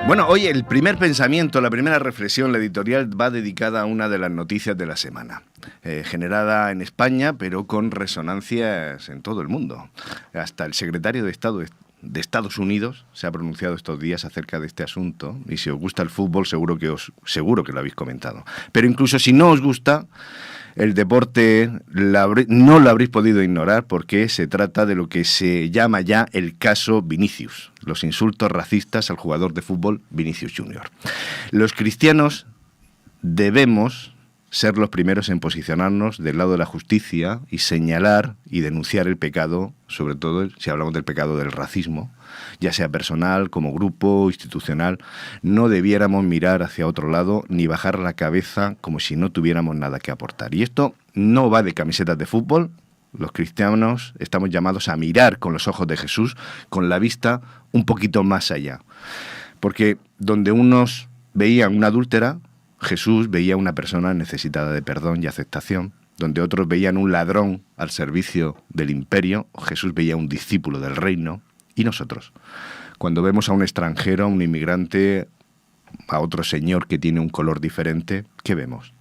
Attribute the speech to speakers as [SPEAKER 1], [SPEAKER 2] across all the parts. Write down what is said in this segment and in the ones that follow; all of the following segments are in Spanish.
[SPEAKER 1] Bueno, hoy el primer pensamiento, la primera reflexión, la editorial va dedicada a una de las noticias de la semana, generada en España, pero con resonancias en todo el mundo. Hasta el secretario de Estado de Estados Unidos se ha pronunciado estos días acerca de este asunto, y si os gusta el fútbol seguro que lo habéis comentado. Pero incluso si no os gusta el deporte, no lo habréis podido ignorar, porque se trata de lo que se llama ya el caso Vinicius, los insultos racistas al jugador de fútbol Vinicius Junior. Los cristianos debemos ser los primeros en posicionarnos del lado de la justicia y señalar y denunciar el pecado, sobre todo si hablamos del pecado del racismo, ya sea personal, como grupo, institucional. No debiéramos mirar hacia otro lado ni bajar la cabeza como si no tuviéramos nada que aportar. Y esto no va de camisetas de fútbol. Los cristianos estamos llamados a mirar con los ojos de Jesús, con la vista un poquito más allá. Porque donde unos veían una adúltera, Jesús veía una persona necesitada de perdón y aceptación. Donde otros veían un ladrón al servicio del imperio, Jesús veía un discípulo del reino. ¿Y nosotros? Cuando vemos a un extranjero, a un inmigrante, a otro señor que tiene un color diferente, ¿qué vemos?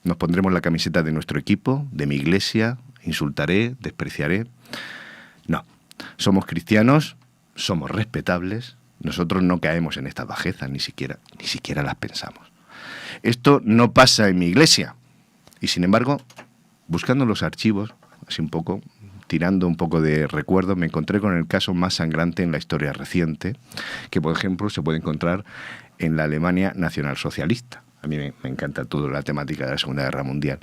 [SPEAKER 1] ¿Nos pondremos la camiseta de nuestro equipo, de mi iglesia? ¿Insultaré? ¿Despreciaré? No. Somos cristianos, somos respetables, nosotros no caemos en estas bajezas, ni siquiera las pensamos. Esto no pasa en mi iglesia. Y sin embargo, buscando los archivos, así un poco, tirando un poco de recuerdos, me encontré con el caso más sangrante en la historia reciente, que por ejemplo se puede encontrar en la Alemania nacionalsocialista. A mí me encanta toda la temática de la Segunda Guerra Mundial.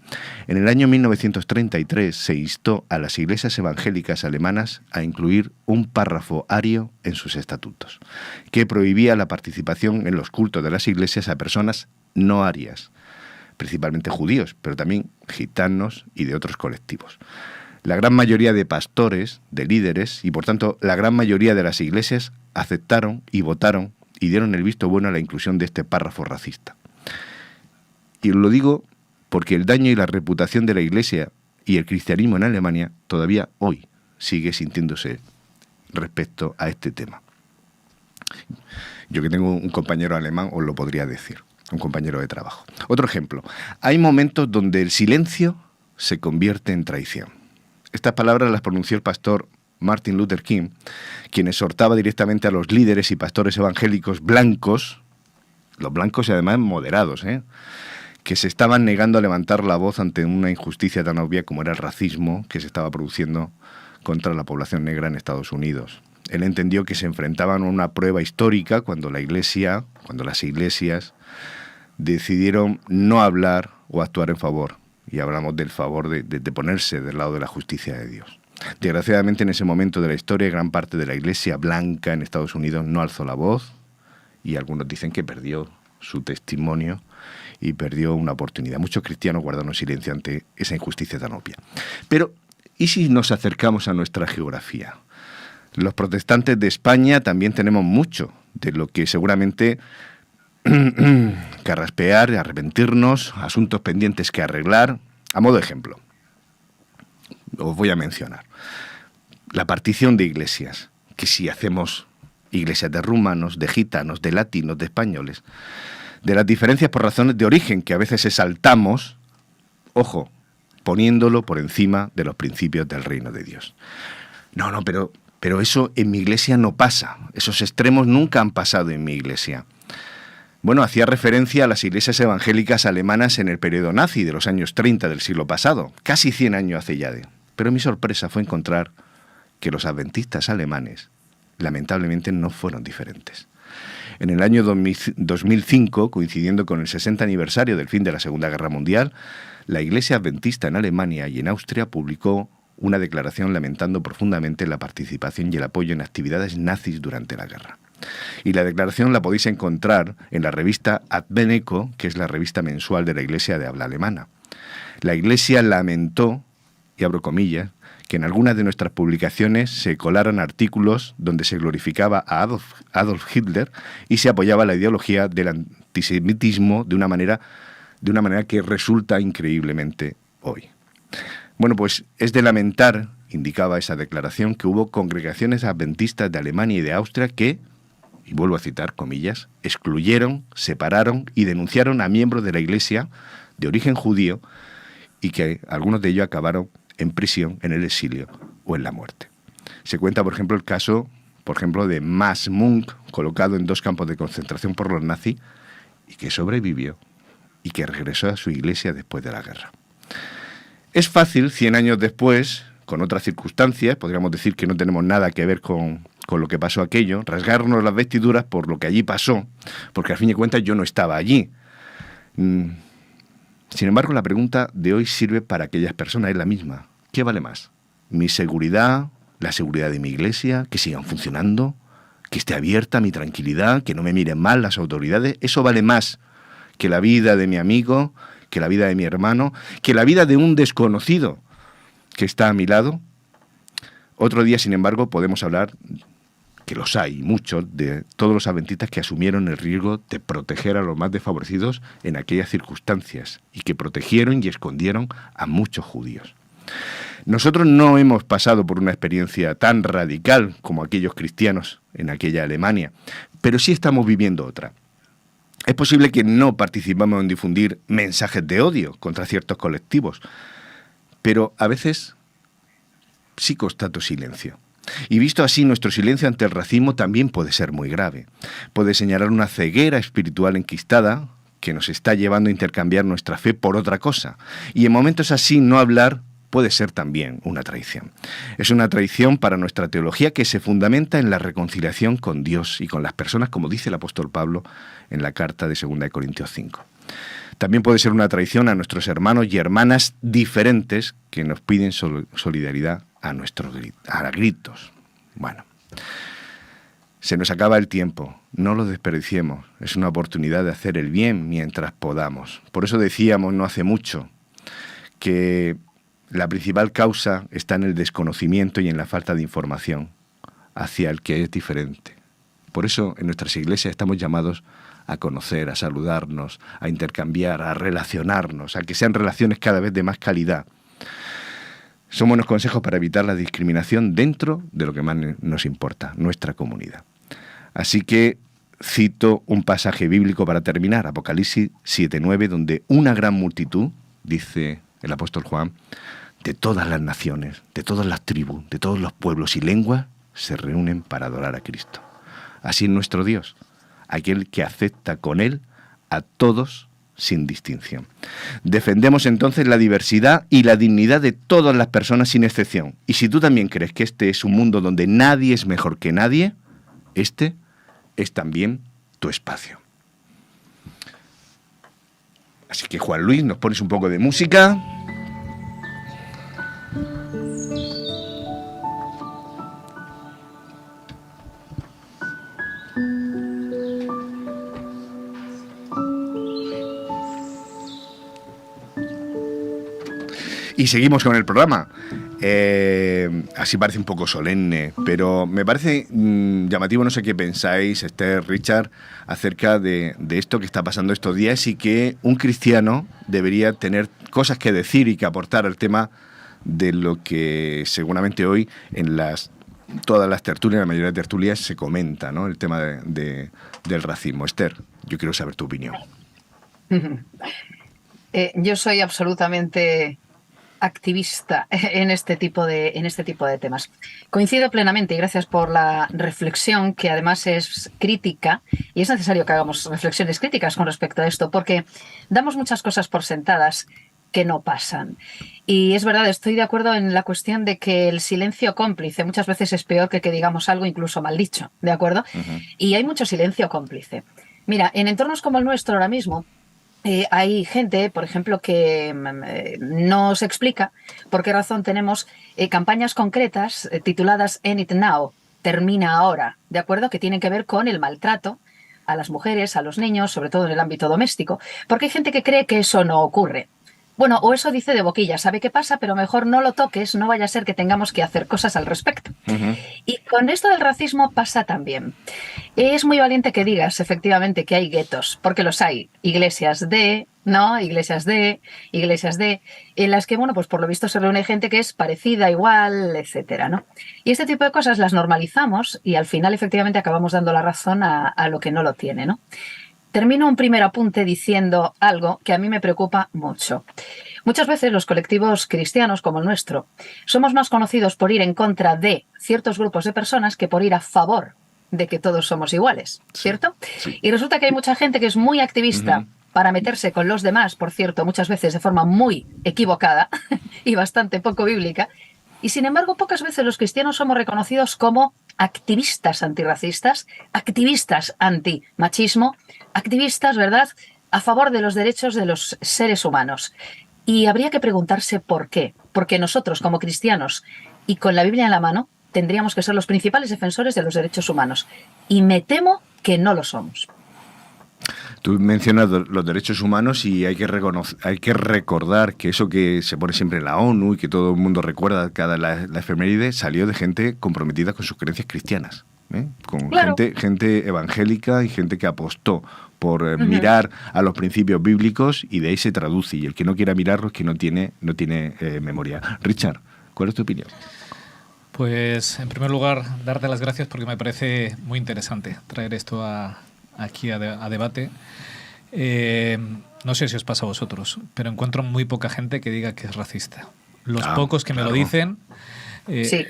[SPEAKER 1] En el año 1933 se instó a las iglesias evangélicas alemanas a incluir un párrafo ario en sus estatutos, que prohibía la participación en los cultos de las iglesias a personas no arias, principalmente judíos, pero también gitanos y de otros colectivos. La gran mayoría de pastores, de líderes y por tanto la gran mayoría de las iglesias aceptaron y votaron y dieron el visto bueno a la inclusión de este párrafo racista. Y lo digo porque el daño y la reputación de la iglesia y el cristianismo en Alemania todavía hoy sigue sintiéndose respecto a este tema. Yo que tengo un compañero alemán os lo podría decir, un compañero de trabajo. Otro ejemplo, hay momentos donde el silencio se convierte en traición. Estas palabras las pronunció el pastor Martin Luther King, quien exhortaba directamente a los líderes y pastores evangélicos blancos, los blancos y además moderados, que se estaban negando a levantar la voz ante una injusticia tan obvia como era el racismo que se estaba produciendo contra la población negra en Estados Unidos. Él entendió que se enfrentaban a una prueba histórica cuando las iglesias decidieron no hablar o actuar en favor. Y hablamos del favor de ponerse del lado de la justicia de Dios. Desgraciadamente, en ese momento de la historia, gran parte de la iglesia blanca en Estados Unidos no alzó la voz y algunos dicen que perdió su testimonio y perdió una oportunidad. Muchos cristianos guardaron silencio ante esa injusticia tan obvia. Pero, ¿y si nos acercamos a nuestra geografía? Los protestantes de España también tenemos mucho de lo que seguramente carraspear, arrepentirnos, asuntos pendientes que arreglar. A modo de ejemplo, os voy a mencionar la partición de iglesias, que si hacemos iglesias de rumanos, de gitanos, de latinos, de españoles, de las diferencias por razones de origen que a veces exaltamos, ojo, poniéndolo por encima de los principios del reino de Dios. No, pero eso en mi iglesia no pasa, esos extremos nunca han pasado en mi iglesia. Bueno, hacía referencia a las iglesias evangélicas alemanas en el periodo nazi de los años 30 del siglo pasado, casi 100 años hace ya. Pero mi sorpresa fue encontrar que los adventistas alemanes, lamentablemente, no fueron diferentes. En el año 2005, coincidiendo con el 60 aniversario del fin de la Segunda Guerra Mundial, la Iglesia Adventista en Alemania y en Austria publicó una declaración lamentando profundamente la participación y el apoyo en actividades nazis durante la guerra. Y la declaración la podéis encontrar en la revista Advent Echo, que es la revista mensual de la Iglesia de habla alemana. La Iglesia lamentó, y abro comillas, que en algunas de nuestras publicaciones se colaran artículos donde se glorificaba a Adolf Hitler y se apoyaba la ideología del antisemitismo de una manera que resulta increíblemente hoy. Bueno, pues es de lamentar, indicaba esa declaración, que hubo congregaciones adventistas de Alemania y de Austria que, y vuelvo a citar comillas, excluyeron, separaron y denunciaron a miembros de la Iglesia de origen judío y que algunos de ellos acabaron en prisión, en el exilio o en la muerte. Se cuenta, por ejemplo, el caso, de Max Munch, colocado en 2 campos de concentración por los nazis y que sobrevivió y que regresó a su iglesia después de la guerra. Es fácil, 100 años después, con otras circunstancias, podríamos decir que no tenemos nada que ver con lo que pasó aquello, rasgarnos las vestiduras por lo que allí pasó, porque al fin y al cabo yo no estaba allí. Sin embargo, la pregunta de hoy sirve para aquellas personas, es la misma. ¿Qué vale más? ¿Mi seguridad, la seguridad de mi iglesia, que sigan funcionando, que esté abierta mi tranquilidad, que no me miren mal las autoridades? ¿Eso vale más que la vida de mi amigo, que la vida de mi hermano, que la vida de un desconocido que está a mi lado? Otro día, sin embargo, podemos hablar, que los hay muchos, de todos los adventistas que asumieron el riesgo de proteger a los más desfavorecidos en aquellas circunstancias y que protegieron y escondieron a muchos judíos. Nosotros no hemos pasado por una experiencia tan radical como aquellos cristianos en aquella Alemania, pero sí estamos viviendo otra. Es posible que no participamos en difundir mensajes de odio contra ciertos colectivos, pero a veces sí constato silencio. Y visto así, nuestro silencio ante el racismo también puede ser muy grave. Puede señalar una ceguera espiritual enquistada que nos está llevando a intercambiar nuestra fe por otra cosa. Y en momentos así, no hablar puede ser también una traición. Es una traición para nuestra teología que se fundamenta en la reconciliación con Dios y con las personas, como dice el apóstol Pablo en la carta de 2 Corintios 5. También puede ser una traición a nuestros hermanos y hermanas diferentes que nos piden solidaridad a gritos. Bueno, se nos acaba el tiempo, no lo desperdiciemos, es una oportunidad de hacer el bien mientras podamos. Por eso decíamos no hace mucho que la principal causa está en el desconocimiento y en la falta de información hacia el que es diferente. Por eso en nuestras iglesias estamos llamados a conocer, a saludarnos, a intercambiar, a relacionarnos, a que sean relaciones cada vez de más calidad. Son buenos consejos para evitar la discriminación dentro de lo que más nos importa, nuestra comunidad. Así que cito un pasaje bíblico para terminar, Apocalipsis 7:9, donde una gran multitud, dice el apóstol Juan, de todas las naciones, de todas las tribus, de todos los pueblos y lenguas, se reúnen para adorar a Cristo. Así es nuestro Dios, aquel que acepta con Él a todos sin distinción. Defendemos entonces la diversidad y la dignidad de todas las personas sin excepción. Y si tú también crees que este es un mundo donde nadie es mejor que nadie, este es también tu espacio. Así que Juan Luis, nos pones un poco de música. Y seguimos con el programa. Así parece un poco solemne, pero me parece llamativo, no sé qué pensáis, Esther, Richard, acerca de esto que está pasando estos días y que un cristiano debería tener cosas que decir y que aportar al tema de lo que seguramente hoy en todas las tertulias, la mayoría de tertulias se comenta, ¿no? El tema del racismo. Esther, yo quiero saber tu opinión.
[SPEAKER 2] Yo soy absolutamente activista en este tipo de temas. Coincido plenamente y gracias por la reflexión, que además es crítica, y es necesario que hagamos reflexiones críticas con respecto a esto, porque damos muchas cosas por sentadas que no pasan. Y es verdad, estoy de acuerdo en la cuestión de que el silencio cómplice muchas veces es peor que digamos algo incluso mal dicho, ¿de acuerdo? Uh-huh. Y hay mucho silencio cómplice. Mira, en entornos como el nuestro ahora mismo, hay gente, por ejemplo, que no se explica por qué razón tenemos campañas concretas tituladas End It Now, termina ahora, ¿de acuerdo? Que tienen que ver con el maltrato a las mujeres, a los niños, sobre todo en el ámbito doméstico, porque hay gente que cree que eso no ocurre. Bueno, o eso dice de boquilla, sabe qué pasa, pero mejor no lo toques, no vaya a ser que tengamos que hacer cosas al respecto.
[SPEAKER 1] Ujú.
[SPEAKER 2] Y con esto del racismo pasa también. Es muy valiente que digas, efectivamente, que hay guetos, porque los hay. Iglesias de, ¿no? Iglesias de, en las que, bueno, pues por lo visto se reúne gente que es parecida, igual, etcétera, ¿no? Y este tipo de cosas las normalizamos y al final, efectivamente, acabamos dando la razón a lo que no lo tiene, ¿no? Termino un primer apunte diciendo algo que a mí me preocupa mucho. Muchas veces los colectivos cristianos como el nuestro somos más conocidos por ir en contra de ciertos grupos de personas que por ir a favor de que todos somos iguales,
[SPEAKER 1] Sí,
[SPEAKER 2] ¿cierto?
[SPEAKER 1] sí.
[SPEAKER 2] Y resulta que hay mucha gente que es muy activista
[SPEAKER 1] Ujú.
[SPEAKER 2] para meterse con los demás, por cierto, muchas veces de forma muy equivocada y bastante poco bíblica, y sin embargo, pocas veces los cristianos somos reconocidos como activistas antirracistas, activistas antimachismo, activistas, ¿verdad?, a favor de los derechos de los seres humanos. Y habría que preguntarse por qué. Porque nosotros, como cristianos y con la Biblia en la mano, tendríamos que ser los principales defensores de los derechos humanos. Y me temo que no lo somos.
[SPEAKER 1] Tú mencionas los derechos humanos y hay que recordar que eso que se pone siempre en la ONU y que todo el mundo recuerda cada la efeméride salió de gente comprometida con sus creencias cristianas, ¿eh? Con
[SPEAKER 2] Claro.
[SPEAKER 1] gente evangélica y gente que apostó por
[SPEAKER 2] Ujú.
[SPEAKER 1] mirar a los principios bíblicos y de ahí se traduce. Y el que no quiera mirarlos es que no tiene memoria. Richard, ¿cuál es tu opinión?
[SPEAKER 3] Pues, en primer lugar, darte las gracias porque me parece muy interesante traer esto aquí a debate. No sé si os pasa a vosotros, pero encuentro muy poca gente que diga que es racista. Los pocos que me lo
[SPEAKER 1] Claro.
[SPEAKER 3] dicen,
[SPEAKER 2] Sí.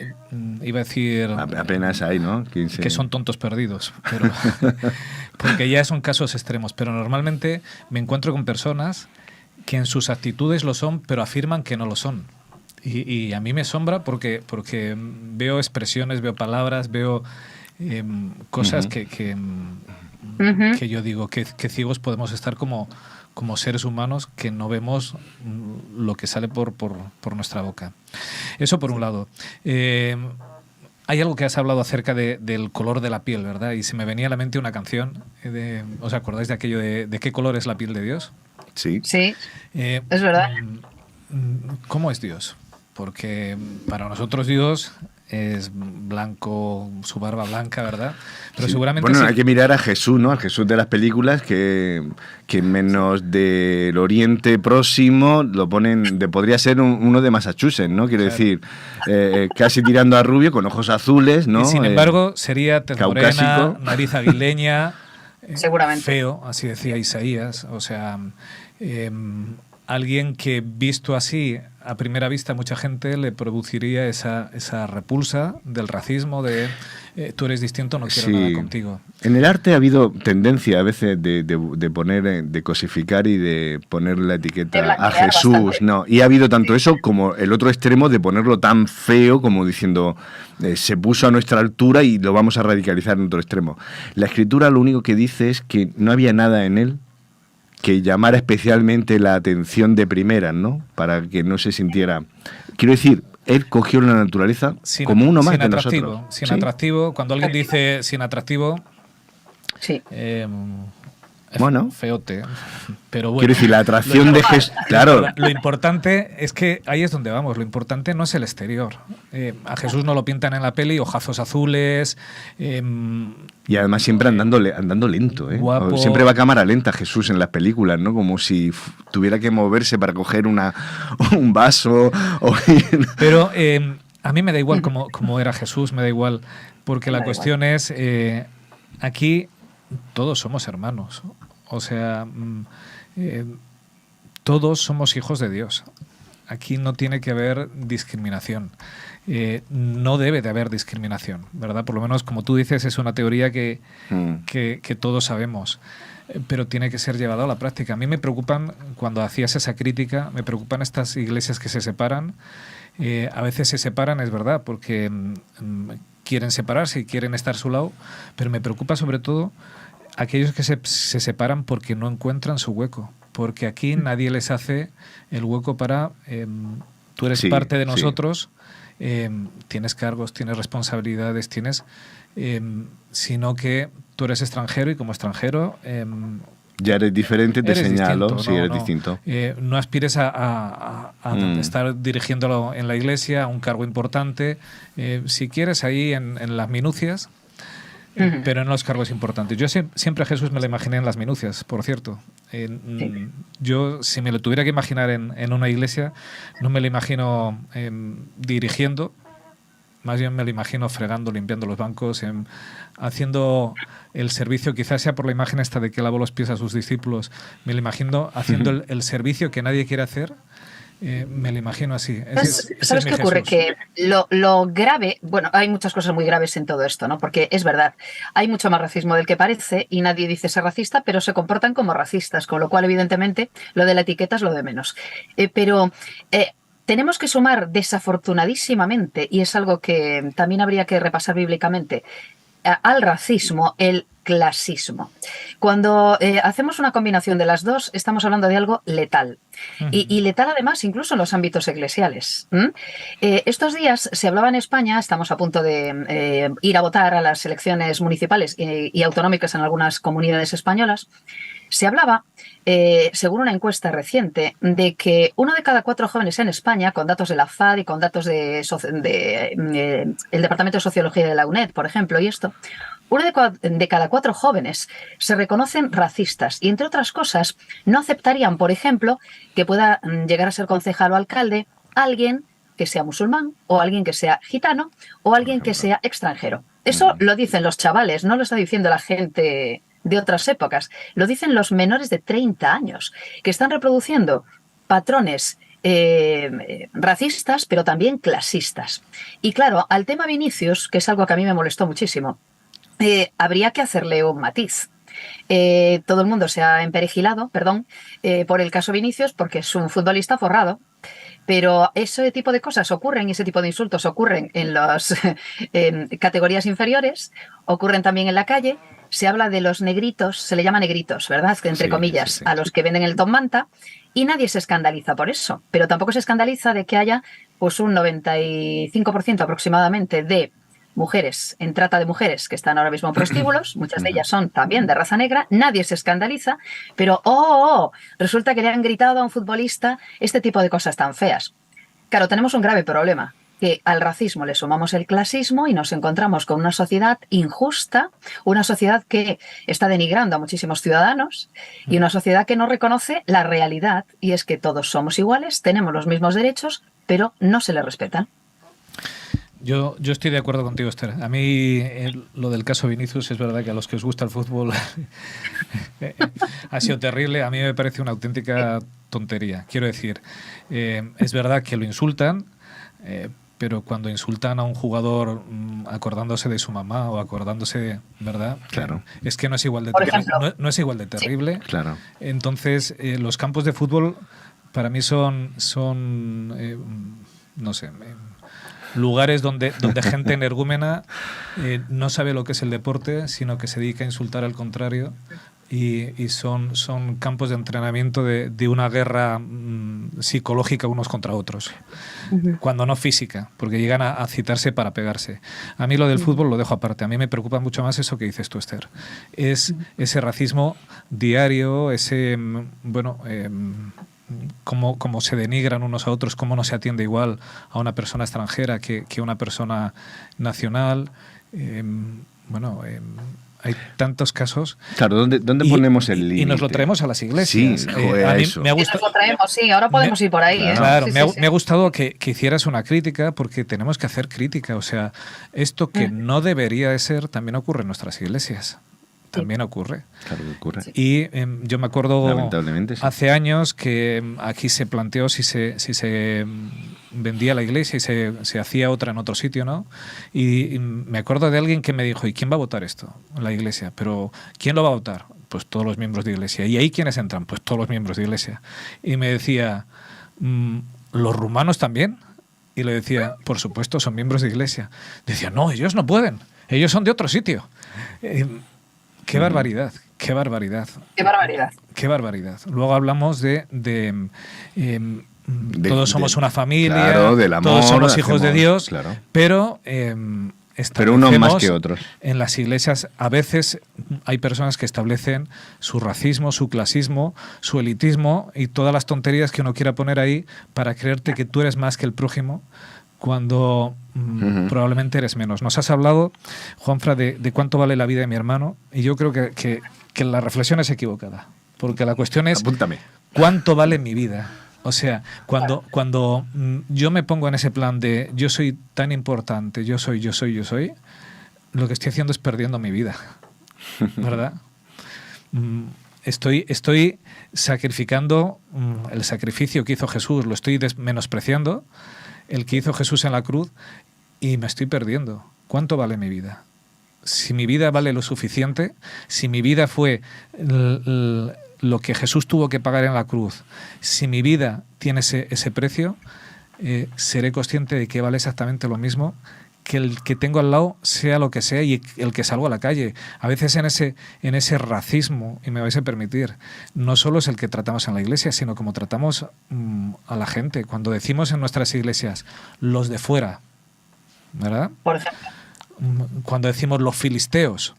[SPEAKER 3] iba a decir
[SPEAKER 1] Apenas hay, ¿no? 15.
[SPEAKER 3] que son tontos perdidos, pero porque ya son casos extremos. Pero normalmente me encuentro con personas que en sus actitudes lo son, pero afirman que no lo son. Y a mí me asombra porque veo expresiones, veo palabras, veo cosas
[SPEAKER 1] Ujú.
[SPEAKER 2] Ujú.
[SPEAKER 3] que yo digo que ciegos podemos estar como seres humanos que no vemos lo que sale por nuestra boca. Eso por un lado. Hay algo que has hablado acerca del color de la piel, ¿verdad? Y se me venía a la mente una canción. ¿Os acordáis de aquello de qué color es la piel de Dios?
[SPEAKER 1] Sí.
[SPEAKER 2] Sí,
[SPEAKER 3] Eh,
[SPEAKER 2] es verdad.
[SPEAKER 3] ¿Cómo es Dios? Porque para nosotros Dios es blanco, su barba blanca, ¿verdad? Pero
[SPEAKER 1] Sí.
[SPEAKER 3] seguramente
[SPEAKER 1] Bueno,
[SPEAKER 3] sí.
[SPEAKER 1] hay que mirar a Jesús, ¿no? Al Jesús de las películas, que menos del Oriente Próximo lo ponen, podría ser uno de Massachusetts, ¿no? Quiero
[SPEAKER 3] Claro.
[SPEAKER 1] decir, casi tirando a rubio, con ojos azules, ¿no?
[SPEAKER 3] Y sin embargo, sería tez morena,
[SPEAKER 1] caucásico.
[SPEAKER 3] nariz aguileña,
[SPEAKER 2] Seguramente.
[SPEAKER 3] feo, así decía Isaías. O sea, alguien que visto así a primera vista mucha gente le produciría esa repulsa del racismo de tú eres distinto, no quiero nada contigo.
[SPEAKER 1] En el arte ha habido tendencia a veces de poner, de cosificar y de poner la
[SPEAKER 2] De
[SPEAKER 1] etiqueta a
[SPEAKER 2] blanquear
[SPEAKER 1] Jesús,
[SPEAKER 2] bastante.
[SPEAKER 1] no. Y ha habido tanto
[SPEAKER 2] Sí.
[SPEAKER 1] eso como el otro extremo de ponerlo tan feo como diciendo se puso a nuestra altura y lo vamos a radicalizar en otro extremo. La escritura lo único que dice es que no había nada en él que llamara especialmente la atención de primera, ¿no? Para que no se sintiera... Quiero decir, él cogió la naturaleza como uno más
[SPEAKER 3] sin
[SPEAKER 1] de
[SPEAKER 3] atractivo,
[SPEAKER 1] nosotros.
[SPEAKER 3] sin
[SPEAKER 1] ¿Sí?
[SPEAKER 3] atractivo. Cuando alguien dice sin atractivo,
[SPEAKER 2] Sí.
[SPEAKER 3] es
[SPEAKER 1] Bueno.
[SPEAKER 3] feote. Pero bueno,
[SPEAKER 1] Quiero decir, la atracción de Jesús... Claro,
[SPEAKER 3] lo importante es que ahí es donde vamos. Lo importante no es el exterior. A Jesús no lo pintan en la peli, ojazos azules.
[SPEAKER 1] y además siempre andando lento, ¿eh?
[SPEAKER 3] Guapo.
[SPEAKER 1] Siempre va a cámara lenta Jesús en las películas, ¿no? Como si tuviera que moverse para coger un vaso o ir...
[SPEAKER 3] Pero a mí me da igual cómo era Jesús, me da igual. Porque la cuestión es, aquí todos somos hermanos. O sea, todos somos hijos de Dios. Aquí no tiene que haber discriminación. No debe de haber discriminación, ¿verdad? Por lo menos, como tú dices, es una teoría que todos sabemos, pero tiene que ser llevado a la práctica. A mí me preocupan, cuando hacías esa crítica, me preocupan estas iglesias que se separan. A veces se separan, es verdad, porque quieren separarse y quieren estar a su lado, pero me preocupa sobre todo aquellos que se separan porque no encuentran su hueco, porque aquí nadie les hace el hueco para tú eres parte de nosotros, tienes cargos, tienes responsabilidades, tienes sino que tú eres extranjero y como extranjero
[SPEAKER 1] Ya eres diferente, te
[SPEAKER 3] Eres
[SPEAKER 1] señalo,
[SPEAKER 3] distinto,
[SPEAKER 1] sí,
[SPEAKER 3] no,
[SPEAKER 1] eres
[SPEAKER 3] no.
[SPEAKER 1] distinto.
[SPEAKER 3] No aspires a estar dirigiéndolo en la iglesia, a un cargo importante. Si quieres, ahí en las minucias, pero en los cargos importantes. Yo siempre a Jesús me lo imaginé en las minucias, por cierto. Yo, si me lo tuviera que imaginar en una iglesia, no me lo imagino dirigiendo, más bien me lo imagino fregando, limpiando los bancos, haciendo el servicio, quizás sea por la imagen esta de que lavó los pies a sus discípulos, me lo imagino haciendo el servicio que nadie quiere hacer. Me lo imagino así.
[SPEAKER 2] ¿Sabes qué ocurre? Que lo grave, bueno, hay muchas cosas muy graves en todo esto, ¿no? Porque es verdad, hay mucho más racismo del que parece y nadie dice ser racista, pero se comportan como racistas, con lo cual, evidentemente, lo de la etiqueta es lo de menos. Pero tenemos que sumar, desafortunadísimamente, y es algo que también habría que repasar bíblicamente, al racismo, el clasismo. Cuando hacemos una combinación de las dos, estamos hablando de algo letal. Y letal además incluso en los ámbitos eclesiales. Estos días se hablaba en España, estamos a punto de ir a votar a las elecciones municipales y autonómicas en algunas comunidades españolas. Se hablaba, según una encuesta reciente, de que 1 de cada 4 jóvenes en España, con datos de la FAD y con datos el Departamento de Sociología de la UNED, por ejemplo, y esto, 1 de cada 4 jóvenes se reconocen racistas y, entre otras cosas, no aceptarían, por ejemplo, que pueda llegar a ser concejal o alcalde alguien que sea musulmán o alguien que sea gitano o alguien que sea extranjero. Eso lo dicen los chavales, no lo está diciendo la gente de otras épocas. Lo dicen los menores de 30 años, que están reproduciendo patrones racistas, pero también clasistas. Y claro, al tema Vinicius, que es algo que a mí me molestó muchísimo, habría que hacerle un matiz. Todo el mundo se ha emperejilado, por el caso Vinicius, porque es un futbolista forrado. Pero ese tipo de cosas ocurren y ese tipo de insultos ocurren en las categorías inferiores, ocurren también en la calle. Se habla de los negritos, se le llama negritos, ¿verdad? Entre comillas, sí. A los que venden el Top Manta, y nadie se escandaliza por eso. Pero tampoco se escandaliza de que haya pues un 95% aproximadamente de mujeres en trata de mujeres que están ahora mismo en prostíbulos, muchas de ellas son también de raza negra, nadie se escandaliza, pero resulta que le han gritado a un futbolista este tipo de cosas tan feas. Claro, tenemos un grave problema, que al racismo le sumamos el clasismo y nos encontramos con una sociedad injusta, una sociedad que está denigrando a muchísimos ciudadanos y una sociedad que no reconoce la realidad, y es que todos somos iguales, tenemos los mismos derechos, pero no se les respetan.
[SPEAKER 3] Yo estoy de acuerdo contigo, Esther. A mí lo del caso Vinicius es verdad que a los que os gusta el fútbol ha sido terrible. A mí me parece una auténtica tontería. Quiero decir, es verdad que lo insultan, pero cuando insultan a un jugador acordándose de su mamá o acordándose, ¿verdad?
[SPEAKER 1] Claro.
[SPEAKER 3] Es que no es igual de terrible. No es igual de terrible.
[SPEAKER 1] Sí. Claro.
[SPEAKER 3] Entonces, los campos de fútbol para mí son no sé, lugares donde gente energúmena no sabe lo que es el deporte, sino que se dedica a insultar al contrario, y son campos de entrenamiento de una guerra psicológica unos contra otros, cuando no física, porque llegan a citarse para pegarse. A mí lo del fútbol lo dejo aparte. A mí me preocupa mucho más eso que dices tú, Esther. Es ese racismo diario, ese cómo se denigran unos a otros, cómo no se atiende igual a una persona extranjera que a una persona nacional. Hay tantos casos.
[SPEAKER 1] Claro, ¿dónde ponemos el límite?
[SPEAKER 3] Y nos lo traemos a las iglesias.
[SPEAKER 1] Sí,
[SPEAKER 3] a mí me ha gustado.
[SPEAKER 2] Nos lo traemos, sí, ahora podemos ir por ahí.
[SPEAKER 3] Claro,
[SPEAKER 2] sí,
[SPEAKER 3] me ha gustado que hicieras una crítica, porque tenemos que hacer crítica. O sea, esto que no debería de ser también ocurre en nuestras iglesias. También ocurre.
[SPEAKER 1] Claro que ocurre.
[SPEAKER 3] Y yo me acuerdo
[SPEAKER 1] lamentablemente, sí,
[SPEAKER 3] hace años que aquí se planteó si se vendía la iglesia y se hacía otra en otro sitio, ¿no? Y me acuerdo de alguien que me dijo, ¿y quién va a votar esto? La iglesia. ¿Pero quién lo va a votar? Pues todos los miembros de iglesia. ¿Y ahí quiénes entran? Pues todos los miembros de iglesia. Y me decía, ¿los rumanos también? Y le decía, por supuesto, son miembros de iglesia. Decía, no, ellos no pueden. Ellos son de otro sitio. Qué barbaridad, qué barbaridad.
[SPEAKER 2] Qué barbaridad.
[SPEAKER 3] Qué barbaridad. Luego hablamos de todos somos una familia,
[SPEAKER 1] claro, del amor,
[SPEAKER 3] todos somos hijos de Dios,
[SPEAKER 1] claro.
[SPEAKER 3] pero
[SPEAKER 1] Pero unos más que otros.
[SPEAKER 3] En las iglesias a veces hay personas que establecen su racismo, su clasismo, su elitismo y todas las tonterías que uno quiera poner ahí para creerte que tú eres más que el prójimo cuando probablemente eres menos. Nos has hablado, Juanfra, de cuánto vale la vida de mi hermano, y yo creo que la reflexión es equivocada, porque la cuestión es
[SPEAKER 1] Apúntame.
[SPEAKER 3] ¿cuánto vale mi vida? O sea, cuando yo me pongo en ese plan de yo soy tan importante, yo soy, lo que estoy haciendo es perdiendo mi vida, ¿verdad? Estoy sacrificando el sacrificio que hizo Jesús, lo estoy menospreciando, el que hizo Jesús en la cruz, y me estoy perdiendo. ¿Cuánto vale mi vida? Si mi vida vale lo suficiente, si mi vida fue lo que Jesús tuvo que pagar en la cruz, si mi vida tiene ese precio, seré consciente de que vale exactamente lo mismo que el que tengo al lado, sea lo que sea, y el que salgo a la calle. A veces en ese racismo, y me vais a permitir, no solo es el que tratamos en la iglesia, sino como tratamos a la gente. Cuando decimos en nuestras iglesias, los de fuera, ¿verdad?
[SPEAKER 2] Por ejemplo.
[SPEAKER 3] Cuando decimos los filisteos,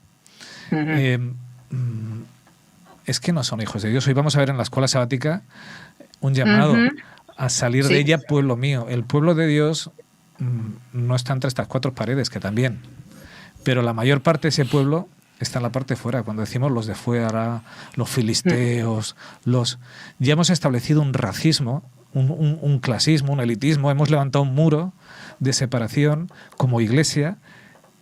[SPEAKER 3] es que no son hijos de Dios. Hoy vamos a ver en la escuela sabática un llamado a salir de ella, pueblo mío. El pueblo de Dios no está entre estas cuatro paredes, que también, pero la mayor parte de ese pueblo está en la parte de fuera. Cuando decimos los de fuera, los filisteos, ya hemos establecido un racismo, un clasismo, un elitismo, hemos levantado un muro de separación como iglesia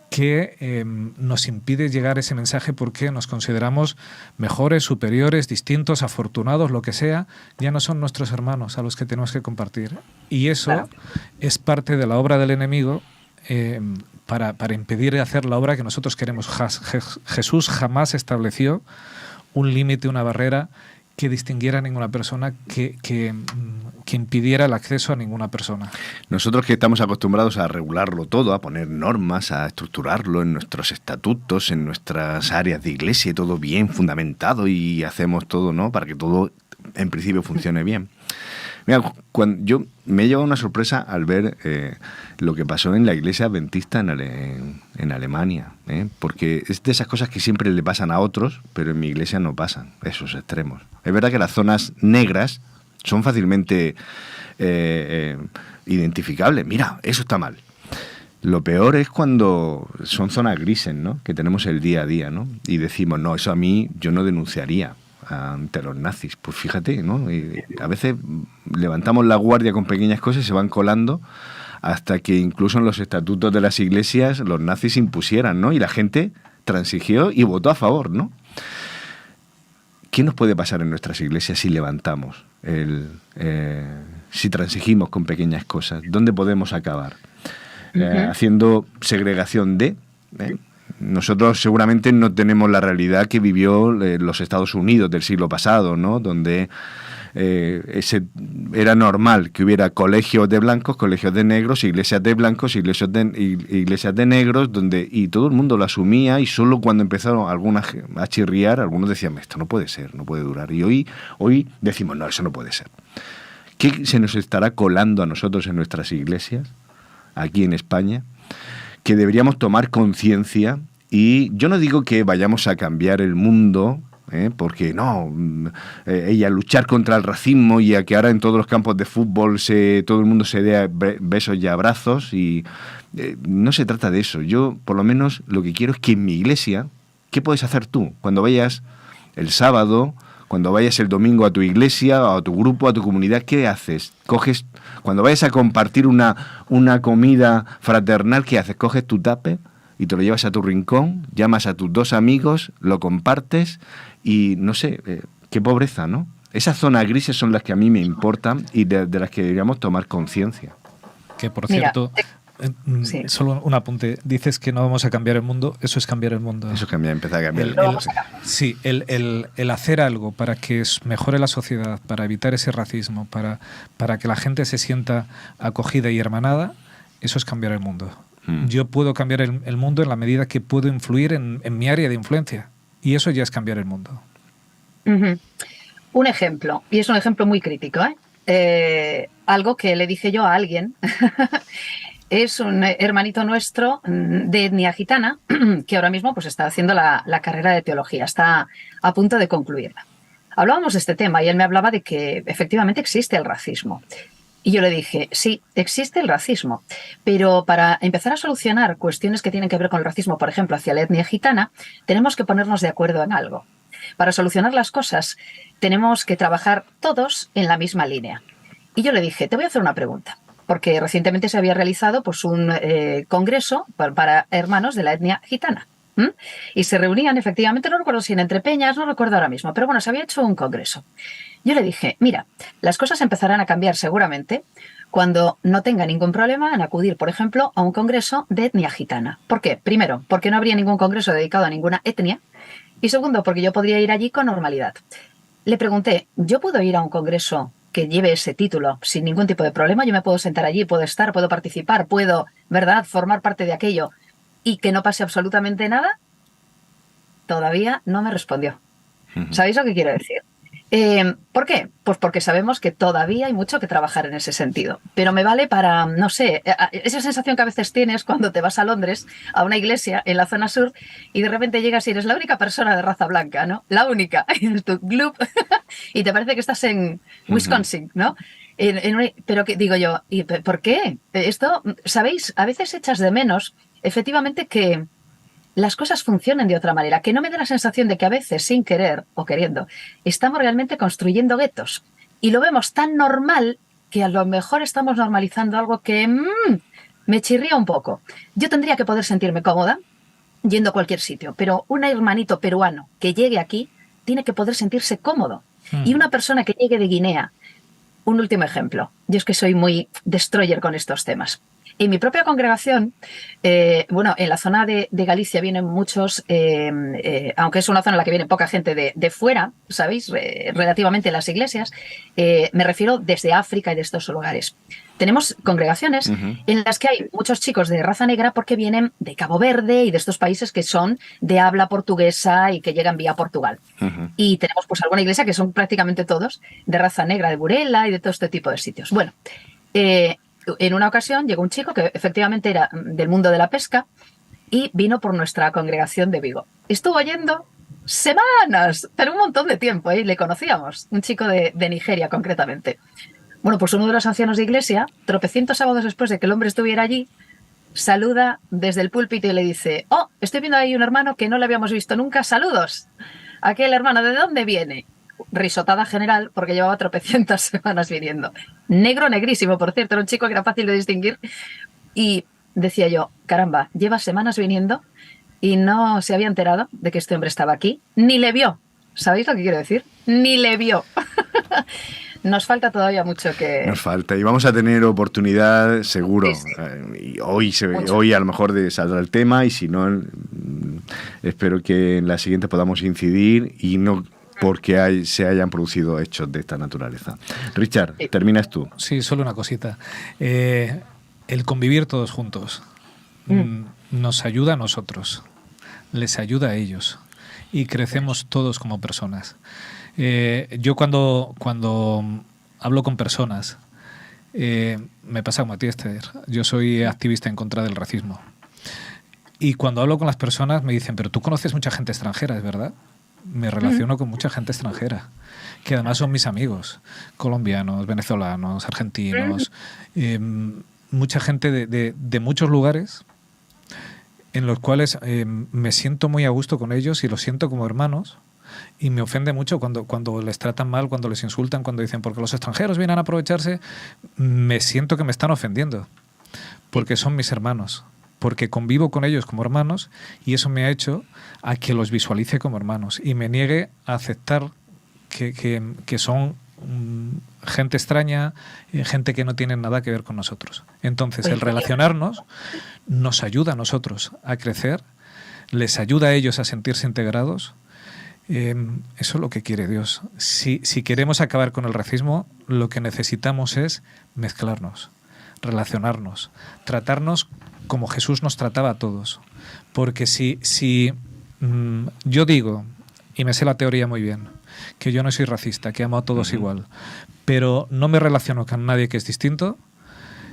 [SPEAKER 3] que nos impide llegar a ese mensaje porque nos consideramos mejores, superiores, distintos, afortunados, lo que sea. Ya no son nuestros hermanos a los que tenemos que compartir. Y eso es parte de la obra del enemigo para impedir hacer la obra que nosotros queremos. Jesús jamás estableció un límite, una barrera que distinguiera a ninguna persona, que impidiera el acceso a ninguna persona.
[SPEAKER 1] Nosotros que estamos acostumbrados a regularlo todo, a poner normas, a estructurarlo en nuestros estatutos, en nuestras áreas de iglesia, todo bien fundamentado, y hacemos todo, ¿no?, para que todo en principio funcione bien. Mira, yo me he llevado una sorpresa al ver lo que pasó en la iglesia adventista en Alemania, porque es de esas cosas que siempre le pasan a otros, pero en mi iglesia no pasan, esos extremos. Es verdad que las zonas negras son fácilmente identificables. Mira, eso está mal. Lo peor es cuando son zonas grises, ¿no?, que tenemos el día a día, ¿no?, y decimos, no, eso a mí yo no denunciaría ante los nazis. Pues fíjate, ¿no? Y a veces levantamos la guardia con pequeñas cosas y se van colando hasta que incluso en los estatutos de las iglesias los nazis impusieran, ¿no? Y la gente transigió y votó a favor, ¿no? ¿Qué nos puede pasar en nuestras iglesias si levantamos, si transigimos con pequeñas cosas? ¿Dónde podemos acabar? Haciendo segregación de... Nosotros seguramente no tenemos la realidad que vivió los Estados Unidos del siglo pasado, ¿no?, donde era normal que hubiera colegios de blancos, colegios de negros, iglesias de blancos, iglesias de negros, y todo el mundo lo asumía, y solo cuando empezaron algunas a chirriar, algunos decían, esto no puede ser, no puede durar. Y hoy decimos, no, eso no puede ser. ¿Qué se nos estará colando a nosotros en nuestras iglesias, aquí en España, que deberíamos tomar conciencia? Y yo no digo que vayamos a cambiar el mundo, porque no, y a luchar contra el racismo, y a que ahora en todos los campos de fútbol todo el mundo se dé besos y abrazos, y no se trata de eso. Yo, por lo menos, lo que quiero es que en mi iglesia, ¿qué puedes hacer tú cuando vayas el sábado, cuando vayas el domingo a tu iglesia, a tu grupo, a tu comunidad? ¿Qué haces? Cuando vayas a compartir una comida fraternal, ¿qué haces? Coges tu tupper y te lo llevas a tu rincón, llamas a tus dos amigos, lo compartes, y no sé, qué pobreza, ¿no? Esas zonas grises son las que a mí me importan y de las que deberíamos tomar conciencia.
[SPEAKER 3] Que, por cierto,
[SPEAKER 2] sí.
[SPEAKER 3] Solo un apunte. Dices que no vamos a cambiar el mundo. Eso es cambiar el mundo.
[SPEAKER 1] Eso es empezar a cambiar el mundo.
[SPEAKER 3] Sí, el hacer algo para que mejore la sociedad, para evitar ese racismo, para que la gente se sienta acogida y hermanada, eso es cambiar el mundo. Yo puedo cambiar el mundo en la medida que puedo influir en mi área de influencia. Y eso ya es cambiar el mundo.
[SPEAKER 2] Un ejemplo, y es un ejemplo muy crítico, algo que le dije yo a alguien es un hermanito nuestro de etnia gitana que ahora mismo pues, está haciendo la carrera de teología, está a punto de concluirla. Hablábamos de este tema y él me hablaba de que efectivamente existe el racismo. Y yo le dije, sí, existe el racismo, pero para empezar a solucionar cuestiones que tienen que ver con el racismo, por ejemplo, hacia la etnia gitana, tenemos que ponernos de acuerdo en algo. Para solucionar las cosas, tenemos que trabajar todos en la misma línea. Y yo le dije, te voy a hacer una pregunta, porque recientemente se había realizado pues, un congreso para hermanos de la etnia gitana. Y se reunían, efectivamente, no recuerdo si en Entrepeñas, no recuerdo ahora mismo, pero bueno, se había hecho un congreso. Yo le dije, mira, las cosas empezarán a cambiar seguramente cuando no tenga ningún problema en acudir, por ejemplo, a un congreso de etnia gitana. ¿Por qué? Primero, porque no habría ningún congreso dedicado a ninguna etnia. Y segundo, porque yo podría ir allí con normalidad. Le pregunté, ¿yo puedo ir a un congreso que lleve ese título sin ningún tipo de problema? Yo me puedo sentar allí, puedo estar, puedo participar, puedo, ¿verdad?, formar parte de aquello y que no pase absolutamente nada. Todavía no me respondió. ¿Sabéis lo que quiero decir? ¿Por qué? Pues porque sabemos que todavía hay mucho que trabajar en ese sentido. Pero me vale para, no sé, esa sensación que a veces tienes cuando te vas a Londres, a una iglesia en la zona sur, y de repente llegas y eres la única persona de raza blanca, ¿no? La única. Y dices tú, gloop, y te parece que estás en Wisconsin, ¿no? Pero que digo yo, ¿y por qué? Esto, ¿sabéis? A veces echas de menos, efectivamente, que las cosas funcionen de otra manera, que no me dé la sensación de que a veces, sin querer o queriendo, estamos realmente construyendo guetos. Y lo vemos tan normal que a lo mejor estamos normalizando algo que me chirría un poco. Yo tendría que poder sentirme cómoda yendo a cualquier sitio, pero un hermanito peruano que llegue aquí tiene que poder sentirse cómodo. Y una persona que llegue de Guinea, un último ejemplo, yo es que soy muy destroyer con estos temas. En mi propia congregación, bueno, en la zona de Galicia vienen muchos, aunque es una zona en la que viene poca gente de fuera, ¿sabéis? Relativamente las iglesias, me refiero desde África y de estos lugares. Tenemos congregaciones en las que hay muchos chicos de raza negra porque vienen de Cabo Verde y de estos países que son de habla portuguesa y que llegan vía Portugal. Y tenemos pues alguna iglesia que son prácticamente todos de raza negra, de Burela y de todo este tipo de sitios. Bueno, en una ocasión llegó un chico que efectivamente era del mundo de la pesca y vino por nuestra congregación de Vigo. Estuvo yendo semanas, pero un montón de tiempo, y le conocíamos, un chico de Nigeria concretamente. Bueno, pues uno de los ancianos de iglesia, tropecientos sábados después de que el hombre estuviera allí, saluda desde el púlpito y le dice, oh, estoy viendo ahí un hermano que no le habíamos visto nunca, saludos. Aquel hermano, ¿de dónde viene? Risotada general porque llevaba tropecientas semanas viniendo. Negro, negrísimo, por cierto, era un chico que era fácil de distinguir. Y decía yo, caramba, lleva semanas viniendo y no se había enterado de que este hombre estaba aquí, ni le vio. ¿Sabéis lo que quiero decir? Ni le vio. Nos falta todavía mucho que...
[SPEAKER 1] Nos falta, y vamos a tener oportunidad, seguro. Sí, sí. Y hoy a lo mejor saldrá el tema, y si no, espero que en la siguiente podamos incidir y no porque se hayan producido hechos de esta naturaleza. Richard, terminas tú.
[SPEAKER 3] Sí, solo una cosita. El convivir todos juntos nos ayuda a nosotros, les ayuda a ellos, y crecemos todos como personas. Yo cuando hablo con personas, me pasa como a ti, Esther, yo soy activista en contra del racismo. Y cuando hablo con las personas me dicen, pero tú conoces mucha gente extranjera, ¿es verdad? Me relaciono con mucha gente extranjera, que además son mis amigos, colombianos, venezolanos, argentinos, mucha gente de muchos lugares en los cuales me siento muy a gusto con ellos y los siento como hermanos, y me ofende mucho cuando les tratan mal, cuando les insultan, cuando dicen porque los extranjeros vienen a aprovecharse. Me siento que me están ofendiendo, porque son mis hermanos, porque convivo con ellos como hermanos, y eso me ha hecho a que los visualice como hermanos y me niegue a aceptar que son gente extraña, gente que no tiene nada que ver con nosotros. Entonces, el relacionarnos nos ayuda a nosotros a crecer, les ayuda a ellos a sentirse integrados. Eso es lo que quiere Dios. Si queremos acabar con el racismo, lo que necesitamos es mezclarnos, relacionarnos, tratarnos como Jesús nos trataba a todos. Porque si yo digo, y me sé la teoría muy bien, que yo no soy racista, que amo a todos igual, pero no me relaciono con nadie que es distinto,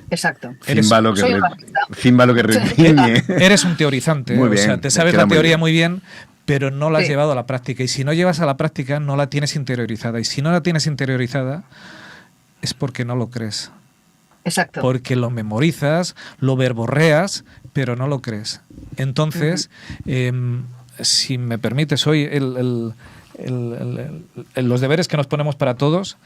[SPEAKER 2] Exacto.
[SPEAKER 1] Címbalo que retiñe.
[SPEAKER 3] Eres un teorizante,
[SPEAKER 1] muy bien,
[SPEAKER 3] o sea, te sabes la teoría muy bien, pero no la has llevado a la práctica. Y si no llevas a la práctica, no la tienes interiorizada. Y si no la tienes interiorizada, es porque no lo crees.
[SPEAKER 2] Exacto.
[SPEAKER 3] Porque lo memorizas, lo verborreas, pero no lo crees. Entonces, si me permites, hoy los deberes que nos ponemos para todos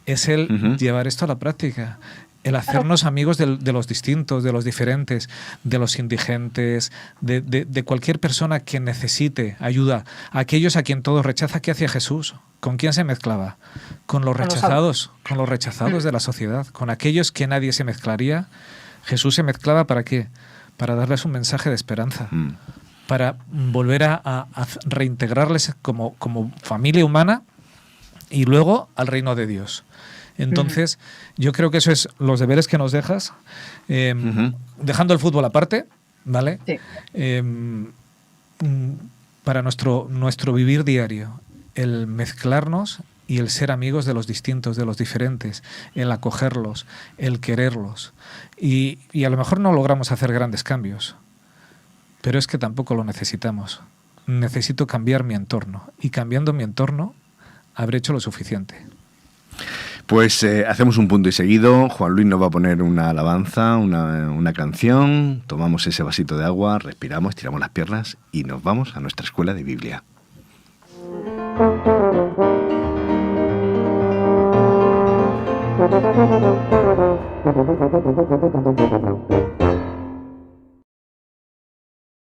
[SPEAKER 3] es el llevar esto a la práctica. El hacernos amigos de los distintos, de los diferentes, de los indigentes, de cualquier persona que necesite ayuda. Aquellos a quien todo rechaza, ¿qué hacía Jesús? ¿Con quién se mezclaba? Con los rechazados de la sociedad, con aquellos que nadie se mezclaría. Jesús se mezclaba ¿para qué? Para darles un mensaje de esperanza, para volver a reintegrarles como familia humana y luego al reino de Dios. Entonces, yo creo que eso es los deberes que nos dejas, dejando el fútbol aparte, ¿vale? Sí. Para nuestro vivir diario, el mezclarnos y el ser amigos de los distintos, de los diferentes, el acogerlos, el quererlos. Y a lo mejor no logramos hacer grandes cambios, pero es que tampoco lo necesitamos. Necesito cambiar mi entorno, y cambiando mi entorno habré hecho lo suficiente.
[SPEAKER 1] Pues hacemos un punto y seguido. Juan Luis nos va a poner una alabanza, una canción. Tomamos ese vasito de agua, respiramos, estiramos las piernas y nos vamos a nuestra escuela de Biblia.